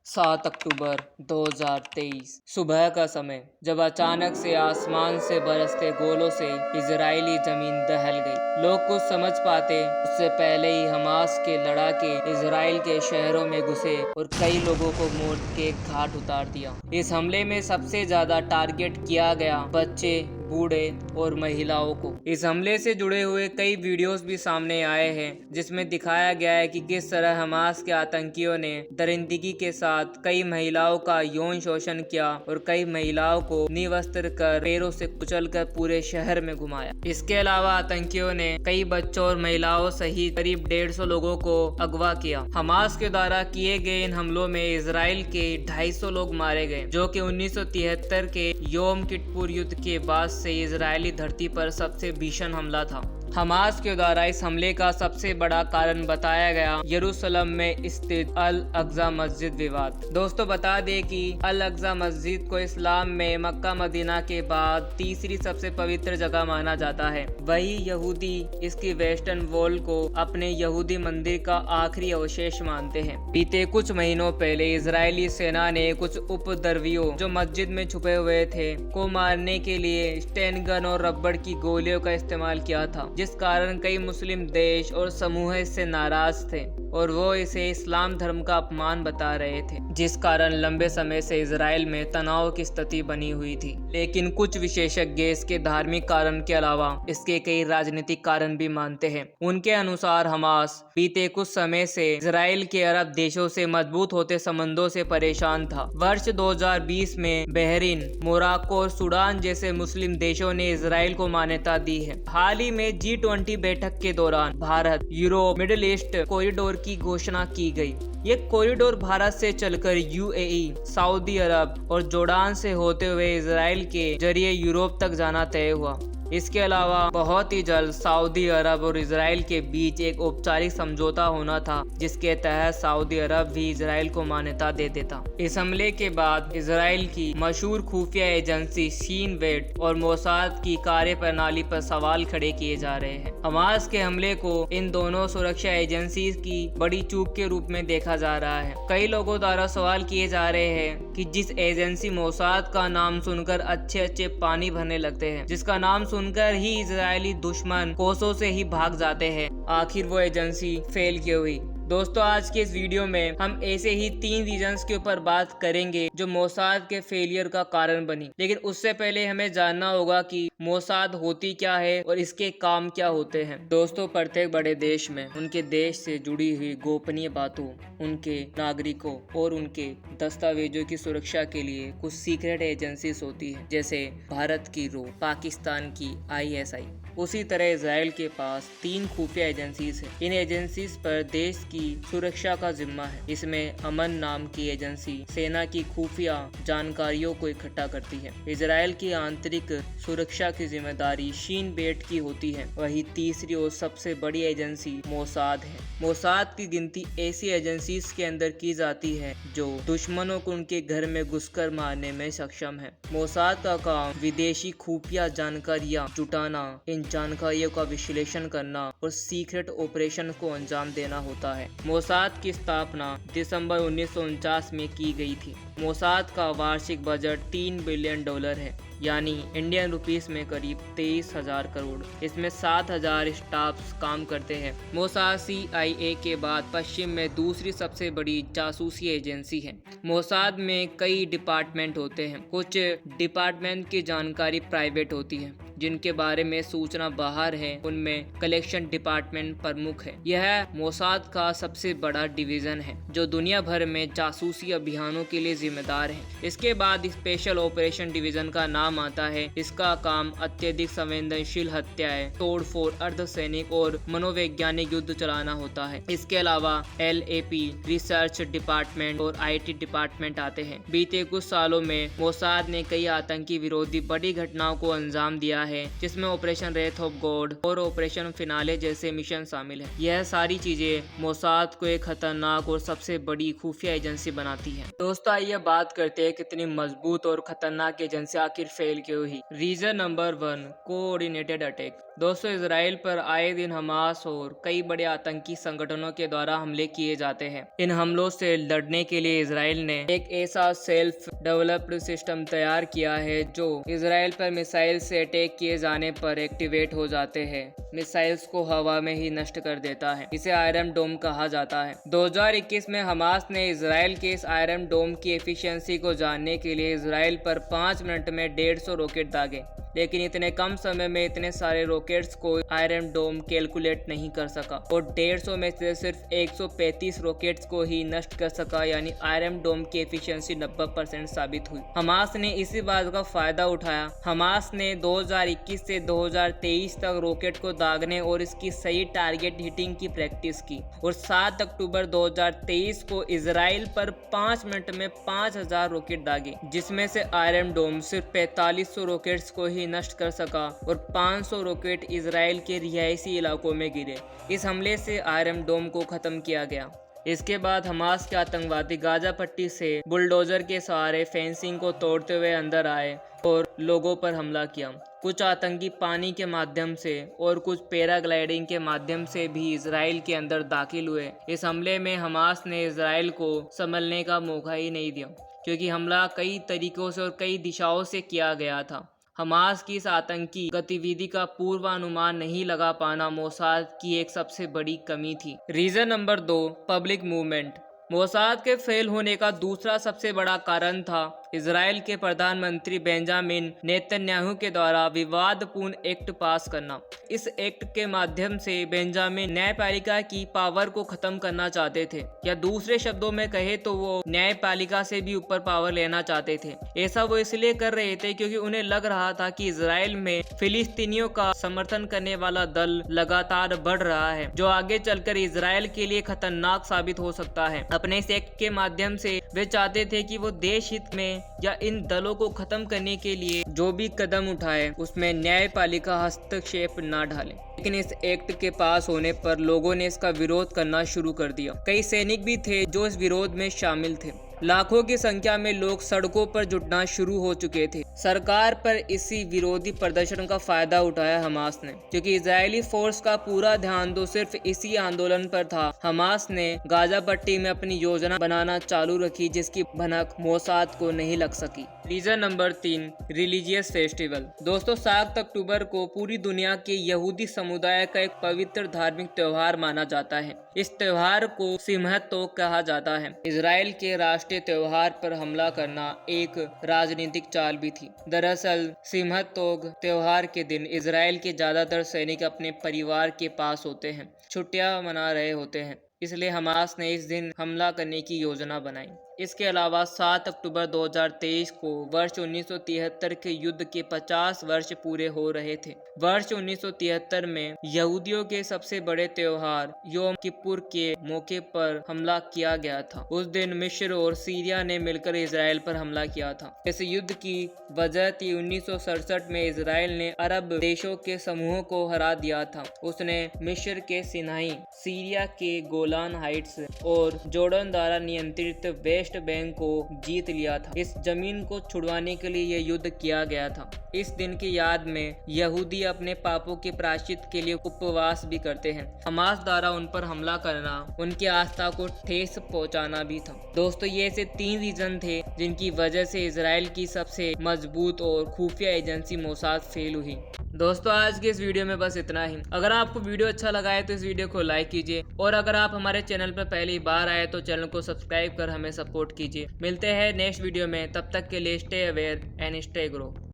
7 अक्टूबर 2023 सुबह का समय, जब अचानक से आसमान से बरसते गोलों से इजरायली जमीन दहल गई। लोग कुछ समझ पाते उससे पहले ही हमास के लड़ाके इजराइल के शहरों में घुसे और कई लोगों को मौत के घाट उतार दिया। इस हमले में सबसे ज्यादा टारगेट किया गया बच्चे, बूढ़े और महिलाओं को। इस हमले से जुड़े हुए कई वीडियोस भी सामने आए हैं, जिसमें दिखाया गया है कि किस तरह हमास के आतंकियों ने दरिंदगी के साथ कई महिलाओं का यौन शोषण किया और कई महिलाओं को निवस्त्र कर पैरों से कुचलकर पूरे शहर में घुमाया। इसके अलावा आतंकियों ने कई बच्चों और महिलाओं सहित करीब 150 लोगों को अगवा किया। हमास के द्वारा किए गए इन हमलों में इजराइल के 250 लोग मारे गए, जो कि 1973 के योम किप्पुर युद्ध के बाद से इजरायली धरती पर सबसे भीषण हमला था। हमास के द्वारा इस हमले का सबसे बड़ा कारण बताया गया यरूशलेम में स्थित अल अक्सा मस्जिद विवाद। दोस्तों, बता दें कि अल अक्सा मस्जिद को इस्लाम में मक्का मदीना के बाद तीसरी सबसे पवित्र जगह माना जाता है। वही यहूदी इसकी वेस्टर्न वॉल को अपने यहूदी मंदिर का आखिरी अवशेष मानते हैं। बीते कुछ महीनों पहले इजरायली सेना ने कुछ उपद्रवियों जो मस्जिद में छुपे हुए थे को मारने के लिए स्टेन गन और रबड़ की गोलियों का इस्तेमाल किया था, जिस कारण कई मुस्लिम देश और समूह इससे नाराज थे और वो इसे इस्लाम धर्म का अपमान बता रहे थे, जिस कारण लंबे समय से इजराइल में तनाव की स्थिति बनी हुई थी। लेकिन कुछ विशेषज्ञ इसके धार्मिक कारण के अलावा इसके कई राजनीतिक कारण भी मानते हैं। उनके अनुसार हमास बीते कुछ समय से इजराइल के अरब देशों से मजबूत होते संबंधों से परेशान था। वर्ष 2020 में बहरीन, मोरक्को और सूडान जैसे मुस्लिम देशों ने इजराइल को मान्यता दी है। हाल ही में G20 बैठक के दौरान Bharat, Europe, middle east corridor की घोषणा की गई। ये कॉरिडोर भारत से चलकर यूएई, सऊदी अरब और जोर्डान से होते हुए इजराइल के जरिए यूरोप तक जाना तय हुआ। इसके अलावा बहुत ही जल्द सऊदी अरब और इजराइल के बीच एक औपचारिक समझौता होना था, जिसके तहत सऊदी अरब भी इजराइल को मान्यता दे देता। इस हमले के बाद इजराइल की मशहूर खुफिया एजेंसी शीन बेट और मोसाद की कार्यप्रणाली पर सवाल खड़े किए जा रहे हैं। हमास के हमले को इन दोनों सुरक्षा एजेंसी की बड़ी चूक के रूप में देखा जा रहा है। कई लोगों द्वारा सवाल किए जा रहे हैं कि जिस एजेंसी मोसाद का नाम सुनकर अच्छे पानी भरने लगते हैं, जिसका नाम सुनकर ही इजरायली दुश्मन कोसों से ही भाग जाते हैं, आखिर वो एजेंसी फेल क्यों हुई? दोस्तों, आज के इस वीडियो में हम ऐसे ही 3 रीजंस के ऊपर बात करेंगे जो मोसाद के फेलियर का कारण बनी। लेकिन उससे पहले हमें जानना होगा कि मोसाद होती क्या है और इसके काम क्या होते हैं। दोस्तों, प्रत्येक बड़े देश में उनके देश से जुड़ी हुई गोपनीय बातों, उनके नागरिकों और उनके दस्तावेजों की सुरक्षा के लिए कुछ सीक्रेट एजेंसीज होती है, जैसे भारत की रो, पाकिस्तान की ISI। उसी तरह इजराइल के पास 3 खुफिया एजेंसीज हैं। इन एजेंसीज पर देश की सुरक्षा का जिम्मा है। इसमें अमन नाम की एजेंसी सेना की खुफिया जानकारियों को इकट्ठा करती है। इजराइल की आंतरिक सुरक्षा की जिम्मेदारी शीन बेट की होती है। वही तीसरी और सबसे बड़ी एजेंसी मोसाद है। मोसाद की गिनती ऐसी एजेंसीज के अंदर की जाती है जो दुश्मनों को उनके घर में घुसकर मारने में सक्षम है। मोसाद का काम विदेशी खुफिया जानकारियां जुटाना, इन जानकारियों का विश्लेषण करना और सीक्रेट ऑपरेशन को अंजाम देना होता है। मोसाद की स्थापना दिसंबर 1949 में की गई थी। मोसाद का वार्षिक बजट $3 बिलियन है, यानी इंडियन रुपीस में करीब 23,000 करोड़। इसमें 7,000 स्टाफ काम करते हैं। मोसाद CIA के बाद पश्चिम में दूसरी सबसे बड़ी जासूसी एजेंसी है। मोसाद में कई डिपार्टमेंट होते हैं। कुछ डिपार्टमेंट की जानकारी प्राइवेट होती है, जिनके बारे में सूचना बाहर है। उनमें कलेक्शन डिपार्टमेंट प्रमुख है। यह मोसाद का सबसे बड़ा डिवीजन है जो दुनिया भर में जासूसी अभियानों के लिए जिम्मेदार है। इसके बाद स्पेशल ऑपरेशन डिवीजन का नाम आता है। इसका काम अत्यधिक संवेदनशील हत्याएं, तोड़फोड़, अर्धसैनिक और मनोवैज्ञानिक युद्ध चलाना होता है। इसके अलावा LAP रिसर्च डिपार्टमेंट और IT डिपार्टमेंट आते हैं। बीते कुछ सालों में मोसाद ने कई आतंकी विरोधी बड़ी घटनाओं को अंजाम दिया है, जिसमें ऑपरेशन रेथ ऑफ गॉड और ऑपरेशन फिनाले जैसे मिशन शामिल है। यह सारी चीजें मोसाद को एक खतरनाक और सबसे बड़ी खुफिया एजेंसी बनाती है। दोस्तों आइए बात करते हैं कितनी मजबूत और खतरनाक एजेंसी आखिर फेल क्यों हुई। Reason number 1, coordinated attack. दोस्तों इसराइल पर आए दिन हमास और कई बड़े आतंकी संगठनों के द्वारा हमले किए जाते हैं। इन हमलों से लड़ने के लिए इसराइल ने एक ऐसा सेल्फ डेवलप्ड सिस्टम तैयार किया है जो इसराइल पर मिसाइल से अटैक किए जाने पर एक्टिवेट हो जाते हैं, मिसाइल्स को हवा में ही नष्ट कर देता है। इसे आयरन डोम कहा जाता है। 2021 में हमास ने इसराइल के इस आयरन डोम की एफिशिएंसी को जानने के लिए इसराइल पर 5 मिनट में 150 रॉकेट दागे, लेकिन इतने कम समय में इतने सारे रॉकेट्स को आयरन डोम कैलकुलेट नहीं कर सका और 150 में से सिर्फ 135 रॉकेट्स को ही नष्ट कर सका, यानी आयरन डोम की एफिशिएंसी 90% साबित हुई। हमास ने इसी बात का फायदा उठाया। हमास ने 2021 से 2023 तक रॉकेट को दागने और इसकी सही टारगेट हिटिंग की प्रैक्टिस की और 7 अक्टूबर 2023 को इसराइल पर 5 मिनट में 5000 रॉकेट दागे, जिसमें से आयरन डोम सिर्फ 4500 रॉकेट्स को ही नष्ट कर सका और 500 रॉकेट इसराइल के रिहायशी इलाकों में गिरे। इस हमले से आयरन डोम को खत्म किया गया। इसके बाद हमास के आतंकवादी गाजा पट्टी से बुलडोजर के सहारे फेंसिंग को तोड़ते हुए अंदर आए और लोगों पर हमला किया। कुछ आतंकी पानी के माध्यम से और कुछ पैराग्लाइडिंग के माध्यम से भी इसराइल के अंदर दाखिल हुए। इस हमले में हमास ने इसराइल को संभलने का मौका ही नहीं दिया, क्योंकि हमला कई तरीकों से और कई दिशाओं से किया गया था। हमास की इस आतंकी गतिविधि का पूर्वानुमान नहीं लगा पाना मोसाद की एक सबसे बड़ी कमी थी। Reason number 2, public movement. Mossad के फेल होने का दूसरा सबसे बड़ा कारण था इसराइल के प्रधानमंत्री बेंजामिन नेतन्याहू के द्वारा विवादपूर्ण एक्ट पास करना। इस एक्ट के माध्यम से बेंजामिन न्यायपालिका की पावर को खत्म करना चाहते थे, या दूसरे शब्दों में कहे तो वो न्यायपालिका से भी ऊपर पावर लेना चाहते थे। ऐसा वो इसलिए कर रहे थे क्योंकि उन्हें लग रहा था कि इसराइल में फिलिस्तीनियों का समर्थन करने वाला दल लगातार बढ़ रहा है, जो आगे चलकर इसराइल के लिए खतरनाक साबित हो सकता है। अपने इस एक्ट के माध्यम से वे चाहते थे कि वो देश हित में या इन दलों को खत्म करने के लिए जो भी कदम उठाए उसमें न्यायपालिका हस्तक्षेप न डाले। लेकिन इस एक्ट के पास होने पर लोगों ने इसका विरोध करना शुरू कर दिया। कई सैनिक भी थे जो इस विरोध में शामिल थे। लाखों की संख्या में लोग सड़कों पर जुटना शुरू हो चुके थे। सरकार पर इसी विरोधी प्रदर्शन का फायदा उठाया हमास ने, क्योंकि इजरायली फोर्स का पूरा ध्यान तो सिर्फ इसी आंदोलन पर था। हमास ने गाजा पट्टी में अपनी योजना बनाना चालू रखी, जिसकी भनक मोसाद को नहीं लग सकी। Reason number 3, religious festival. दोस्तों 7 अक्टूबर को पूरी दुनिया के यहूदी समुदाय का एक पवित्र धार्मिक त्योहार माना जाता है। इस त्योहार को सिमहत तोग कहा जाता है। इसराइल के राष्ट्रीय त्योहार पर हमला करना एक राजनीतिक चाल भी थी। दरअसल सिमहत तोग त्योहार के दिन इसराइल के ज्यादातर सैनिक अपने परिवार के पास होते हैं, छुट्टियां मना रहे होते हैं, इसलिए हमास ने इस दिन हमला करने की योजना बनाई। इसके अलावा 7 अक्टूबर 2023 को वर्ष 1973 के युद्ध के 50 वर्ष पूरे हो रहे थे। वर्ष 1973 में यहूदियों के सबसे बड़े त्योहार योम किपुर के मौके पर हमला किया गया था। उस दिन मिस्र और सीरिया ने मिलकर इसराइल पर हमला किया था। इस युद्ध की वजह थी 1967 में इसराइल ने अरब देशों के समूह को हरा दिया था। उसने मिस्र के सिनाई, सीरिया के गोलान हाइट्स और जॉर्डन द्वारा नियंत्रित वेस्ट बैंक को जीत लिया था। इस जमीन को छुड़वाने के लिए यह युद्ध किया गया था। इस दिन की याद में यहूदी अपने पापों के प्रायश्चित के लिए उपवास भी करते हैं। हमास द्वारा उन पर हमला करना उनकी आस्था को ठेस पहुंचाना भी था। दोस्तों ये ऐसे 3 रीजन थे जिनकी वजह से इसराइल की सबसे मजबूत और खुफिया एजेंसी मोसाद फेल हुई। दोस्तों आज के इस वीडियो में बस इतना ही। अगर आपको वीडियो अच्छा लगा है तो इस वीडियो को लाइक कीजिए, और अगर आप हमारे चैनल पर पहली बार आए तो चैनल को सब्सक्राइब कर हमें सपोर्ट कीजिए। मिलते हैं नेक्स्ट वीडियो में, तब तक के लिए stay aware and stay grow.